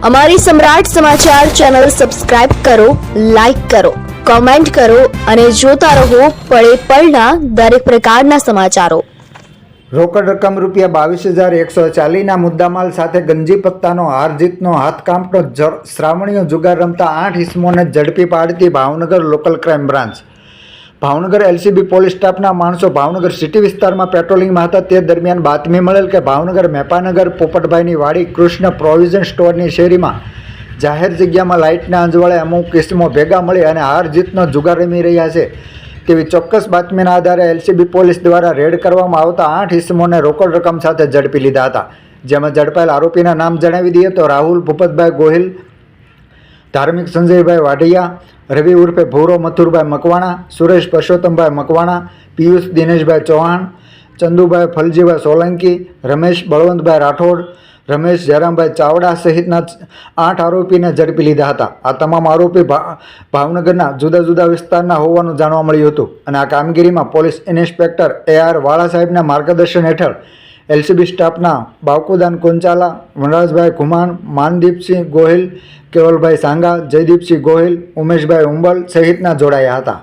અમારી સમ્રાટ સમાચાર ચેનલ સબસ્ક્રાઇબ કરો, લાઇક કરો, કોમેન્ટ કરો અને જોતા રહો પળે પળના દરેક પ્રકારના સમાચારો. રોકડ રકમ ₹22,140ના મુદ્દામાલ સાથે ગંજી પત્તાનો હાર જીતનો હાથકાંપનો શ્રાવણીયો જુગાર રમતા 8 ઇસમોને ઝડપી પાડતી Bhavnagar local crime branch. Bhavnagar LCB police સ્ટાફના માણસો ભાવનગર સિટી વિસ્તારમાં પેટ્રોલિંગમાં હતા તે દરમિયાન બાતમી મળેલ કે ભાવનગર મેપાનગર પોપટભાઈની વાડી કૃષ્ણ પ્રોવિઝન સ્ટોરની શેરીમાં જાહેર જગ્યામાં લાઇટના અંજવાળે અમુક ઇસમો ભેગા મળી અને હાર જીતનો જુગાર રમી રહ્યા છે તેવી ચોક્કસ બાતમીના આધારે એલસીબી પોલીસ દ્વારા રેડ કરવામાં આવતા 8 ઇસમોને રોકડ રકમ સાથે ઝડપી લીધા હતા. જેમાં ઝડપાયેલ આરોપીના નામ જણાવી દઈએ તો રાહુલ ભૂપતભાઈ ગોહિલ, ધાર્મિક સંજયભાઈ વાઢિયા, રવિ ઉર્ફે ભૂરો મથુરભાઈ મકવાણા, સુરેશ પરસોત્તમભાઈ મકવાણા, પિયુષ દિનેશભાઈ ચૌહાણ, ચંદુભાઈ ફલજીભાઈ સોલંકી, રમેશ બળવંતભાઈ રાઠોડ, રમેશ જયરામભાઈ ચાવડા સહિતના 8 આરોપીને ઝડપી લીધા હતા. આ તમામ આરોપી ભાવનગરના જુદા જુદા વિસ્તારના હોવાનું જાણવા મળ્યું હતું અને આ કામગીરીમાં પોલીસ ઇન્સ્પેક્ટર AR વાળા સાહેબના માર્ગદર્શન હેઠળ એલસીબી સ્ટાફના બાવકુદાન કોંચાલા, વનરાજભાઈ ઘુમાણ, માનદીપસિંહ ગોહિલ, કેવલભાઈ સાંગા, જયદીપસિંહ ગોહિલ, ઉમેશભાઈ ઉંબલ સહિતના જોડાયા હતા.